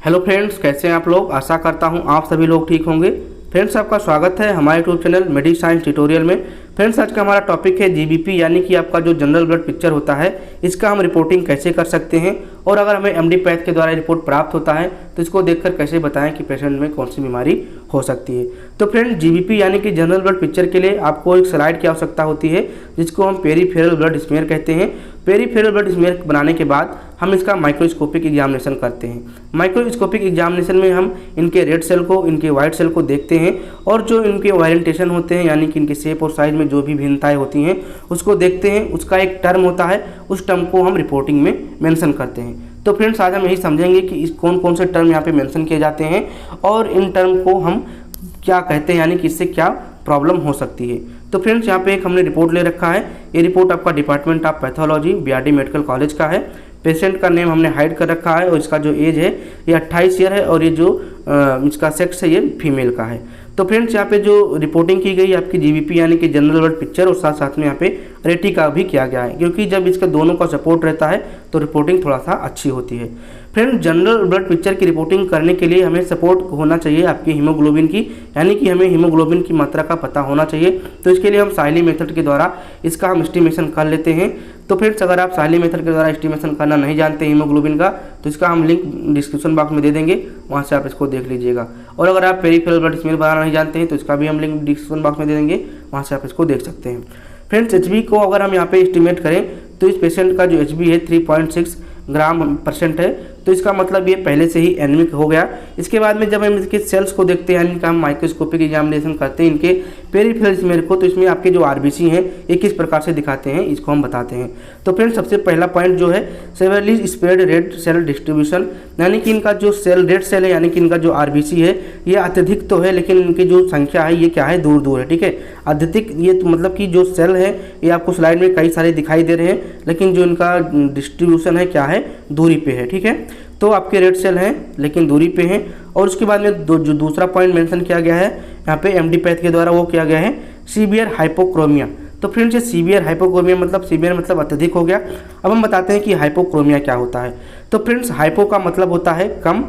Hello friends, कैसे हैं आप लोग। आशा करता हूं आप सभी लोग ठीक होंगे। फ्रेंड्स, आपका स्वागत है हमारे यूट्यूब चैनल मेडी साइंस ट्यूटोरियल में। फ्रेंड्स, आज का हमारा टॉपिक है जीबीपी, यानी कि आपका जो जनरल ब्लड पिक्चर होता है, इसका हम रिपोर्टिंग कैसे कर सकते हैं और अगर हमें एमडी पैथ के द्वारा रिपोर्ट प्राप्त होता है तो इसको देखकर कैसे बताएं कि पेशेंट में कौन सी बीमारी हो सकती है। तो फ्रेंड्स, जीबीपी यानी कि जनरल ब्लड पिक्चर के लिए आपको एक स्लाइड की आवश्यकता होती है जिसको हम पेरीफेरल ब्लड स्मेयर कहते हैं। पेरीफेरल ब्लड स्मेयर बनाने के बाद हम इसका माइक्रोस्कोपिक एग्जामिनेशन करते हैं। माइक्रोस्कोपिक एग्जामिनेशन में हम इनके रेड सेल को, इनके वाइट सेल को देखते हैं और जो इनके ओरिएंटेशन होते हैं यानी कि इनके शेप और साइज में जो भी भिन्नताएं होती हैं उसको देखते हैं। उसका एक टर्म होता है, उस टर्म को हम रिपोर्टिंग में मेंशन करते हैं। तो फ्रेंड्स, आज हम यही समझेंगे कि इस कौन कौन से टर्म यहाँ पे मेंशन किए जाते हैं और इन टर्म को हम क्या कहते हैं, यानी कि इससे क्या प्रॉब्लम हो सकती है। तो फ्रेंड्स, यहाँ पे एक हमने रिपोर्ट ले रखा है। ये रिपोर्ट आपका department of pathology BRD medical college का है। पेशेंट का नेम हमने हाइड कर रखा है और इसका जो एज है ये 28 ईयर है और ये जो इसका सेक्स है ये फीमेल का है। तो फ्रेंड्स, यहाँ पे जो रिपोर्टिंग की गई आपकी जीबीपी यानी कि जनरल ब्लड पिक्चर और साथ साथ में यहाँ पे रेटी का भी किया गया है, क्योंकि जब इसका दोनों का सपोर्ट रहता है तो रिपोर्टिंग थोड़ा सा अच्छी होती है। फ्रेंड, जनरल ब्लड पिक्चर की रिपोर्टिंग करने के लिए हमें सपोर्ट होना चाहिए आपकी हीमोग्लोबिन की, यानी कि हमें हीमोग्लोबिन की मात्रा का पता होना चाहिए। तो इसके लिए हम साइली मेथड के द्वारा इसका हम एस्टिमेशन कर लेते हैं। तो फ्रेंड्स, अगर आप साइली मेथड के द्वारा एस्टिमेशन करना नहीं जानते हीमोग्लोबिन का तो इसका हम लिंक डिस्क्रिप्शन बॉक्स में दे देंगे, वहाँ से आप इसको देख लीजिएगा। और अगर आप पेरीफेरल ब्लड स्मेयर बनाना नहीं जानते हैं तो इसका भी हम लिंक डिस्क्रिप्शन बॉक्स में दे देंगे, वहाँ से आप इसको देख सकते हैं। फ्रेंड्स, एचबी को अगर हम यहाँ पे एस्टिमेट करें तो इस पेशेंट का जो एचबी है 3.6 ग्राम % है। तो इसका मतलब ये पहले से ही एनीमिक हो गया। इसके बाद में जब हम इसके सेल्स को देखते हैं, यानी कि हम माइक्रोस्कोपिक एग्जामिनेशन करते हैं इनके पेरीफेरल स्मेयर को, तो इसमें आपके जो आरबीसी हैं ये किस प्रकार से दिखाते हैं इसको हम बताते हैं। तो फ्रेंड्स, सबसे पहला पॉइंट जो है severely spread red cell distribution, यानी कि इनका जो सेल रेड सेल है यानी कि इनका जो आरबीसी है ये अत्यधिक तो है, लेकिन इनकी जो संख्या है ये क्या है, दूर दूर है। ठीक है, अत्यधिक ये तो मतलब कि जो सेल है ये आपको स्लाइड में कई सारे दिखाई दे रहे हैं, लेकिन जो इनका डिस्ट्रीब्यूशन है क्या है, दूरी पे है। ठीक है, तो आपके रेड सेल हैं लेकिन दूरी पे हैं। और उसके बाद में जो दूसरा पॉइंट मेंशन किया गया है यहाँ पे एमडी पैथ के द्वारा, वो किया गया है सीवियर हाइपोक्रोमिया। तो फ्रेंड्स, ये सीवियर हाइपोक्रोमिया मतलब सीवियर मतलब अत्यधिक हो गया। अब हम बताते हैं कि हाइपोक्रोमिया क्या होता है। तो फ्रेंड्स, हाइपो का मतलब होता है कम,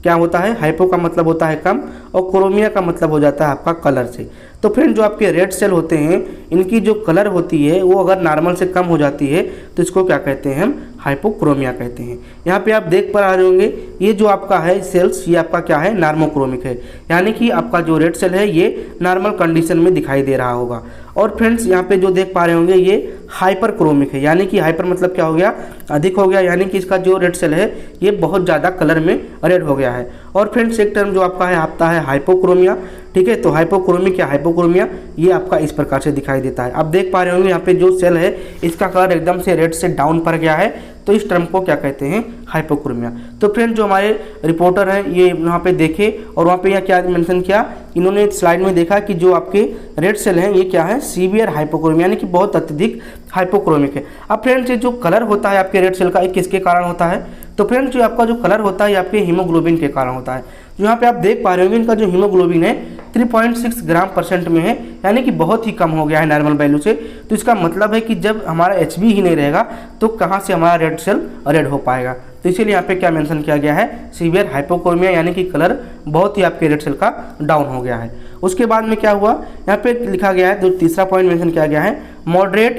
क्या होता है, हाइपो का मतलब होता है कम और क्रोमिया का मतलब हो जाता है आपका कलर से। तो फ्रेंड, जो आपके रेड सेल होते हैं इनकी जो कलर होती है वो अगर नॉर्मल से कम हो जाती है तो इसको क्या कहते हैं, हम हाइपोक्रोमिया कहते हैं। यहाँ पे आप देख पा रहे होंगे ये जो आपका है सेल्स, ये आपका क्या है, नॉर्मोक्रोमिक है, यानी कि आपका जो रेड सेल है ये नॉर्मल कंडीशन में दिखाई दे रहा होगा। और फ्रेंड्स, यहाँ पे जो देख पा रहे होंगे ये हाइपर क्रोमिक है, यानी कि हाइपर मतलब क्या हो गया, अधिक हो गया, यानी कि इसका जो रेड सेल है ये बहुत ज़्यादा कलर में रेड हो गया है। और फ्रेंड्स, एक टर्म जो आपका है आता है हाइपोक्रोमिया। ठीक है, तो हाइपोक्रोमिक या हाइपोक्रोमिया ये आपका इस प्रकार से दिखाई देता है। आप देख पा रहे होंगे यहाँ पे जो सेल है इसका कलर एकदम से रेड से डाउन पर गया है, तो इस टर्म को क्या कहते हैं, हाइपोक्रोमिया। तो फ्रेंड, जो हमारे रिपोर्टर हैं ये यहाँ पे देखे और वहाँ पे यह क्या मेंशन किया, इन्होंने स्लाइड में देखा कि जो आपके रेड सेल हैं ये क्या है, सीवियर हाइपोक्रोमिया, यानी कि बहुत अत्यधिक हाइपोक्रोमिक है। अब फ्रेंड्स, ये जो कलर होता है आपके रेड सेल का, ये किसके कारण होता है। तो फ्रेंड्स, जो आपका जो कलर होता है ये आपके हीमोग्लोबिन के कारण होता है। जो यहाँ पे आप देख पा रहे होंगे इनका जो हीमोग्लोबिन है 3.6 ग्राम % में है, यानी कि बहुत ही कम हो गया है नॉर्मल वैल्यू से। तो इसका मतलब है कि जब हमारा एचबी ही नहीं रहेगा तो कहाँ से हमारा रेड सेल रेड हो पाएगा। तो इसीलिए यहाँ पे क्या मेंशन किया गया है, सीवियर हाइपोक्रोमिया, यानी कि कलर बहुत ही आपके रेड सेल का डाउन हो गया है। उसके बाद में क्या हुआ, यहाँ पे लिखा गया है, जो तीसरा पॉइंट मेंशन किया गया है, मॉडरेट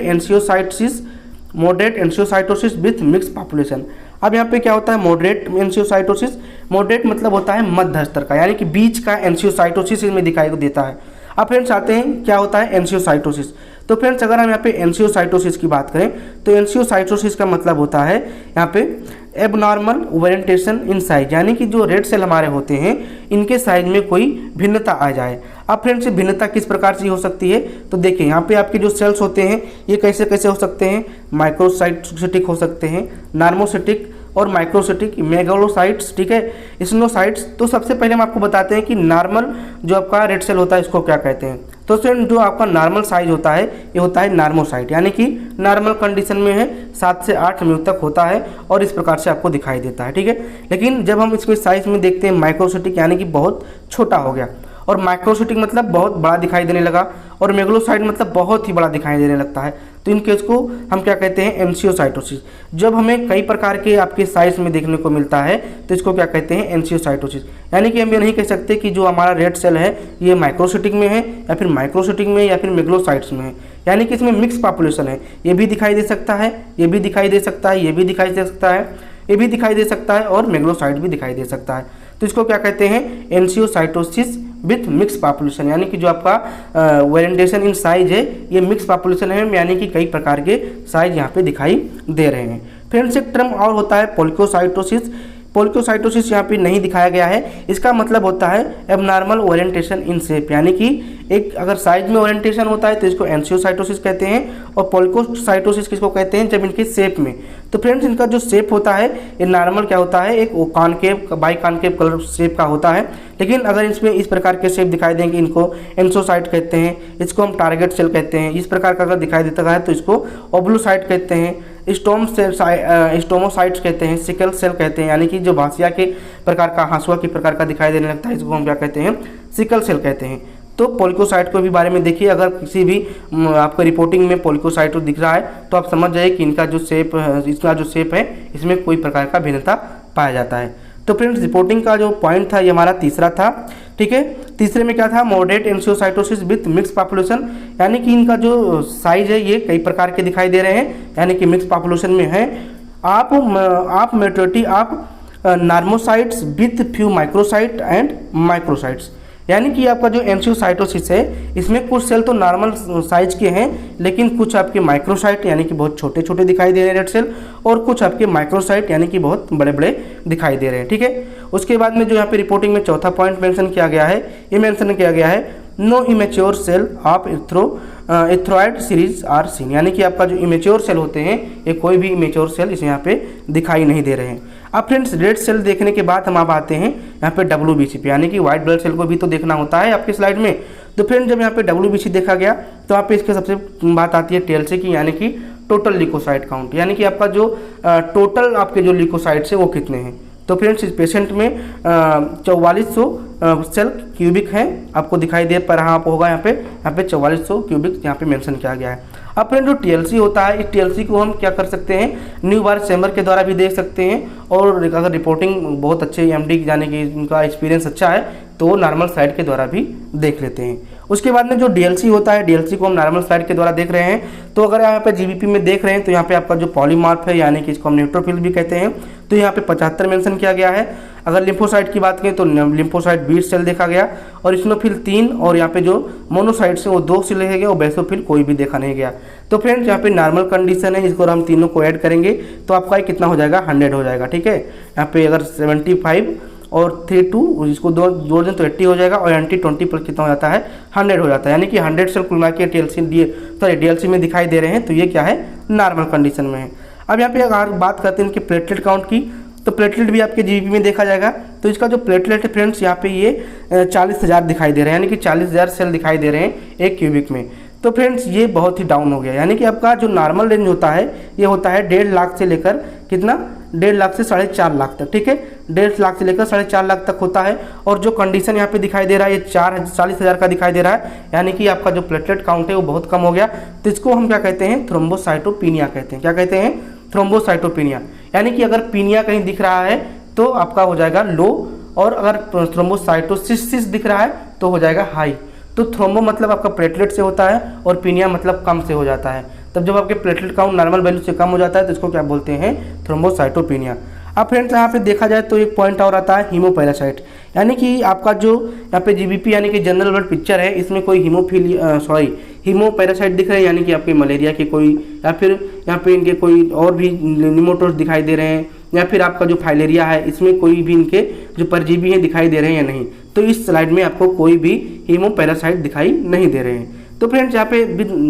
एंजियोसाइटोसिस विथ मिक्स पॉपुलेशन। अब यहाँ पे क्या होता है, मॉडरेट एंजियोसाइटोसिस, मॉडरेट मतलब होता है मध्य स्तर का, यानी कि बीच का एंजियोसाइटोसिस इसमें दिखाई देता है। अब फ्रेंड्स, आते हैं क्या होता है एंजियोसाइटोसिस। तो फ्रेंड्स, अगर हम यहाँ पे एंजियोसाइटोसिस की बात करें तो एंजियोसाइटोसिस का मतलब होता है यहाँ पे एबनॉर्मल ओरिएंटेशन इन साइज, यानी कि जो रेड सेल हमारे होते हैं इनके साइज में कोई भिन्नता आ जाए। अब फ्रेंड्स, भिन्नता किस प्रकार से हो सकती है, तो देखिए यहाँ पे आपके जो सेल्स होते हैं ये कैसे कैसे हो सकते हैं, माइक्रोसाइटिक हो सकते हैं, नॉर्मोसिटिक और माइक्रोसिटिक, मेगालोसाइट्स, ठीक है, स्नोसाइट्स। तो सबसे पहले हम आपको बताते हैं कि नॉर्मल जो आपका रेड सेल होता है इसको क्या कहते हैं। तो फ्रेंड, जो आपका नॉर्मल साइज होता है ये होता है नॉर्मोसाइट, यानी कि नॉर्मल कंडीशन में है 7 से 8 म्यू तक होता है और इस प्रकार से आपको दिखाई देता है। ठीक है, लेकिन जब हम इसमें साइज में देखते हैं माइक्रोसिटिक, यानी कि बहुत छोटा हो गया। और माइक्रोसाइटिक मतलब बहुत बड़ा दिखाई देने लगा, और मेगलोसाइट मतलब बहुत ही बड़ा दिखाई देने लगता है। तो इन केस को हम क्या कहते हैं, एंजियोसाइटोसिस। जब हमें कई प्रकार के आपके साइज में देखने को मिलता है तो इसको क्या कहते हैं, एंजियोसाइटोसिस। यानी कि हम ये नहीं कह सकते कि जो हमारा रेड सेल है ये माइक्रोसाइटिक में है या फिर माइक्रोसाइटिक में या फिर मेगलोसाइट्स में है, यानी कि इसमें मिक्स पॉपुलेशन है। ये भी दिखाई दे सकता है, ये भी दिखाई दे सकता है, ये भी दिखाई दे सकता है, ये भी दिखाई दे सकता है, और मेगलोसाइट भी दिखाई दे सकता है। तो इसको क्या कहते हैं, एंजियोसाइटोसिस विथ मिक्स पॉपुलेशन, यानी कि जो आपका वेरिएंटेशन इन साइज है ये मिक्स पॉपुलेशन है, यानी कि कई प्रकार के साइज यहाँ पे दिखाई दे रहे हैं। फ्रेंड्स एक टर्म और होता है पोलिकोसाइटोसिस। पोलिकोसाइटोसिस यहाँ पे नहीं दिखाया गया है। इसका मतलब होता है एबनॉर्मल ओरिएंटेशन इन शेप, यानी कि एक अगर साइज में ओरिएंटेशन होता है तो इसको एंजियोसाइटोसिस कहते हैं, और पोलिकोसाइटोसिस किसको कहते हैं, जब इनके शेप में। तो फ्रेंड्स इनका जो शेप होता है ये नॉर्मल क्या होता है, एक concave by concave colour shape का होता है। लेकिन अगर इसमें इस प्रकार के शेप दिखाई देंगे, इनको एंजियोसाइट कहते हैं, इसको हम टारगेट सेल कहते हैं। इस प्रकार का अगर दिखाई देता है तो इसको ओब्लोसाइट कहते हैं, स्टोमोसाइट्स कहते हैं, सिकल सेल कहते हैं, यानी कि जो भासिया के प्रकार का, हंसुआ के प्रकार का दिखाई देने लगता है इसको हम क्या कहते हैं, सिकल सेल कहते हैं। तो पोलिकोसाइट को भी बारे में देखिए, अगर किसी भी आपको रिपोर्टिंग में पोलिकोसाइट दिख रहा है तो आप समझ जाइए कि इनका जो शेप है इसमें कोई प्रकार का भिन्नता पाया जाता है। तो फ्रेंड्स रिपोर्टिंग का जो पॉइंट था ये हमारा तीसरा था, ठीक है। तीसरे में क्या था, मॉडरेट एंजियोसाइटोसिस विथ मिक्स पॉपुलेशन, यानी कि इनका जो साइज है ये कई प्रकार के दिखाई दे रहे हैं, यानी कि मिक्स पॉपुलेशन में है। आप majority of normocytes with few microcyte and microcytes, यानी कि आपका जो एंजियोसाइटोसिस है इसमें कुछ सेल तो नॉर्मल साइज के हैं, लेकिन कुछ आपके माइक्रोसाइट यानी कि बहुत छोटे छोटे दिखाई दे रहे हैं रेड सेल, और कुछ आपके माइक्रोसाइट यानी कि बहुत बड़े बड़े दिखाई दे रहे हैं, ठीक है। उसके बाद में जो यहाँ पे रिपोर्टिंग में चौथा पॉइंट मेंशन किया गया है, ये मेंशन किया गया है no immature cell of erythroid series are seen, यानी कि आपका जो इमेच्योर सेल होते हैं ये कोई भी इमेच्योर सेल इसे यहाँ पे दिखाई नहीं दे रहे हैं। अब फ्रेंड्स रेड सेल देखने के बाद हम आप आते हैं यहाँ पे WBC पे, यानी कि व्हाइट ब्लड सेल को भी तो देखना होता है आपकी स्लाइड में। तो फ्रेंड्स जब यहाँ पे WBC देखा गया तो यहाँ पे इसके सबसे बात आती है TLC की, यानी कि टोटल ल्यूकोसाइट काउंट, यानी कि आपका जो टोटल आपके जो ल्यूकोसाइट्स है वो कितने हैं। तो फ्रेंड्स इस पेशेंट में 4400 सेल क्यूबिक हैं, आपको दिखाई दे पा रहा होगा यहाँ पे 4400 क्यूबिक यहाँ पे मेंशन किया गया है। अब फ्रेंड जो TLC होता है, इस TLC को हम क्या कर सकते हैं, न्यू बार चैम्बर के द्वारा भी देख सकते हैं, और अगर रिपोर्टिंग बहुत अच्छे MD जाने की उनका एक्सपीरियंस अच्छा है तो वो नॉर्मल स्लाइड के द्वारा भी देख लेते हैं। उसके बाद में जो DLC होता है, DLC को हम नॉर्मल स्लाइड के द्वारा देख रहे हैं। तो अगर यहाँ पे GBP में देख रहे हैं तो यहाँ पे आपका जो पॉलीमार्फ है, यानी कि इसको हम न्यूट्रोफिल भी कहते हैं, तो यहाँ पे 75 मेंशन किया गया है। अगर लिम्फोसाइट की बात करें तो लिम्फोसाइट 20 सेल देखा गया, और इस्नोफिल 3, और यहाँ पे जो मोनोसाइट्स हैं वो 2 सेल देखे गए, और बेसोफिल कोई भी देखा नहीं गया। तो फ्रेंड्स यहाँ पे नॉर्मल कंडीशन है, इसको हम तीनों को ऐड करेंगे तो आपका कितना हो जाएगा, 100 हो जाएगा, ठीक है। यहाँ पे अगर 75 और 32 इसको जोड़ दें तो 80 हो जाएगा, और एंटी 20 पर कितना हो जाता है, 100 हो जाता है, यानी कि 100 सेल कुल मिला के DLC में दिखाई दे रहे हैं। तो ये क्या है, नॉर्मल कंडीशन में है। अब यहाँ पे अगर बात करते हैं इनके प्लेटलेट काउंट की, तो प्लेटलेट भी आपके GBP में देखा जाएगा। तो इसका जो प्लेटलेट है फ्रेंड्स यहाँ पे ये 40,000 दिखाई दे रहे हैं, यानी कि 40,000 सेल दिखाई दे रहे हैं एक क्यूबिक में। तो फ्रेंड्स ये बहुत ही डाउन हो गया, यानी कि आपका जो नॉर्मल रेंज होता है ये होता है 1.5 लाख से लेकर कितना, 1.5 लाख से 4.5 लाख तक, ठीक है। 1.5 लाख से लेकर 4.5 लाख तक होता है। और जो कंडीशन यहाँ पे दिखाई दे रहा है ये 40,000 का दिखाई दे रहा है, यानी कि आपका जो प्लेटलेट काउंट है वो बहुत कम हो गया। तो इसको हम क्या कहते हैं, थ्रोम्बोसाइटोपिनिया कहते हैं। क्या कहते हैं, थ्रोम्बोसाइटोपिनिया, यानी कि अगर पीनिया कहीं दिख रहा है तो आपका हो जाएगा लो, और अगर थ्रोम्बोसाइटोसिस दिख रहा है तो हो जाएगा हाई। तो थ्रोम्बो मतलब आपका प्लेटलेट से होता है, और पीनिया मतलब कम से हो जाता है। तब जब आपके प्लेटलेट काउंट नॉर्मल वैल्यू से कम हो जाता है तो इसको क्या बोलते हैं, थ्रोम्बोसाइटोपिनिया। अब फ्रेंड्स यहाँ पे देखा जाए तो एक पॉइंट और आता है हीमोपैरासाइट, यानी कि आपका जो यहाँ पे GBP यानी कि जनरल ब्लड पिक्चर है, इसमें कोई हीमोपैरासाइट दिख रहे हैं, यानी कि आपके मलेरिया के कोई, या फिर यहाँ पे इनके कोई और भी निमोटोड्स दिखाई दे रहे हैं, या फिर आपका जो फाइलेरिया है इसमें कोई भी इनके जो परजीवी हैं दिखाई दे रहे हैं या नहीं। तो इस स्लाइड में आपको कोई भी हीमोपैरासाइट दिखाई नहीं दे रहे हैं। तो फ्रेंड्स यहाँ पे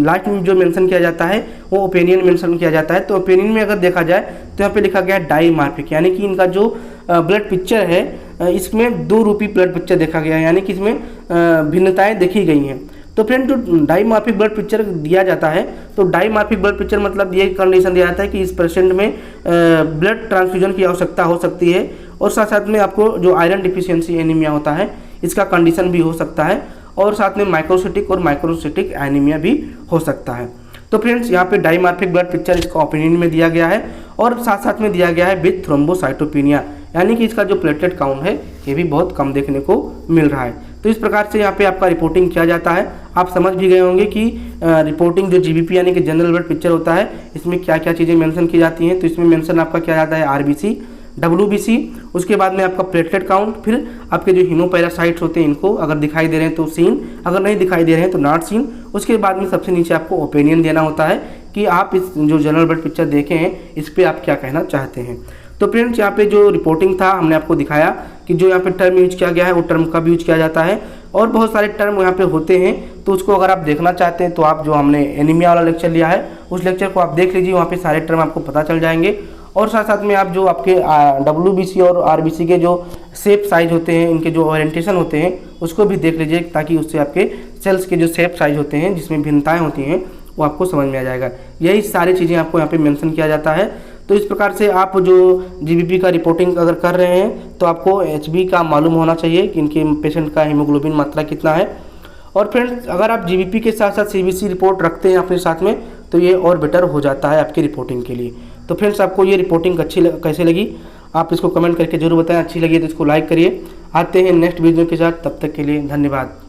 लास्ट में जो मेंशन किया जाता है वो ओपिनियन मेंशन किया जाता है। तो ओपिनियन में अगर देखा जाए तो यहाँ पे लिखा गया है डाईमार्फिक, यानी कि इनका जो ब्लड पिक्चर है इसमें 2 रूपी ब्लड पिक्चर देखा गया है, यानी कि इसमें भिन्नताएं देखी गई हैं। तो फ्रेंड जो डाईमार्फिक ब्लड पिक्चर दिया जाता है, तो डाईमार्फिक ब्लड पिक्चर मतलब ये कंडीशन दिया जाता है कि इस पेशेंट में ब्लड ट्रांसफ्यूजन की आवश्यकता हो सकती है, और साथ साथ में आपको जो आयरन डिफिशियंसी एनीमिया होता है इसका कंडीशन भी हो सकता है, और साथ में माइक्रोसिटिक और माइक्रोसिटिक एनीमिया भी हो सकता है। तो फ्रेंड्स यहाँ पे डायमार्फिक ब्लड पिक्चर इसका ओपिनियन में दिया गया है, और साथ साथ में दिया गया है विथ थ्रोम्बोसाइटोपिनिया, यानी कि इसका जो प्लेटलेट काउंट है ये भी बहुत कम देखने को मिल रहा है। तो इस प्रकार से यहाँ पे आपका रिपोर्टिंग किया जाता है। आप समझ भी गए होंगे कि रिपोर्टिंग जो जीबीपी यानी कि जनरल ब्लड पिक्चर होता है, इसमें क्या क्या चीज़ें मेंशन की जाती हैं। तो इसमें मेंशन आपका किया जाता है आरबीसी, डब्ल्यूबीसी, उसके बाद में आपका प्लेटलेट काउंट, फिर आपके जो हीमोपैरासाइट्स होते हैं इनको अगर दिखाई दे रहे हैं तो सीन, अगर नहीं दिखाई दे रहे हैं तो नॉट सीन। उसके बाद में सबसे नीचे आपको ओपिनियन देना होता है कि आप इस जो जनरल ब्लड पिक्चर देखे हैं इस पर आप क्या कहना चाहते हैं। तो फ्रेंड्स यहाँ पे जो रिपोर्टिंग था हमने आपको दिखाया कि जो यहाँ पे टर्म यूज किया गया है वो टर्म का भी यूज किया जाता है, और बहुत सारे टर्म यहाँ पे होते हैं। तो उसको अगर आप देखना चाहते हैं तो आप जो हमने एनीमिया वाला लेक्चर लिया है उस लेक्चर को आप देख लीजिए, वहाँ पे सारे टर्म आपको पता चल जाएंगे। और साथ साथ में आप जो आपके डब्ल्यूबीसी और आरबीसी के जो शेप साइज होते हैं, इनके जो ओरिएंटेशन होते हैं उसको भी देख लीजिए, ताकि उससे आपके सेल्स के जो शेप साइज होते हैं जिसमें भिन्नताएं होती हैं वो आपको समझ में आ जाएगा। यही सारी चीज़ें आपको यहाँ पे मेंशन किया जाता है। तो इस प्रकार से आप जो जीबीपी का रिपोर्टिंग अगर कर रहे हैं तो आपको एचबी का मालूम होना चाहिए कि इनके पेशेंट का हीमोग्लोबिन मात्रा कितना है। और फ्रेंड्स अगर आप जीबीपी के साथ साथ सीबीसी रिपोर्ट रखते हैं अपने साथ में तो ये और बेटर हो जाता है आपकी रिपोर्टिंग के लिए। तो फ्रेंड्स आपको ये रिपोर्टिंग कैसे लगी आप इसको कमेंट करके जरूर बताएं। अच्छी लगी तो इसको लाइक करिए। आते हैं नेक्स्ट वीडियो के साथ, तब तक के लिए धन्यवाद।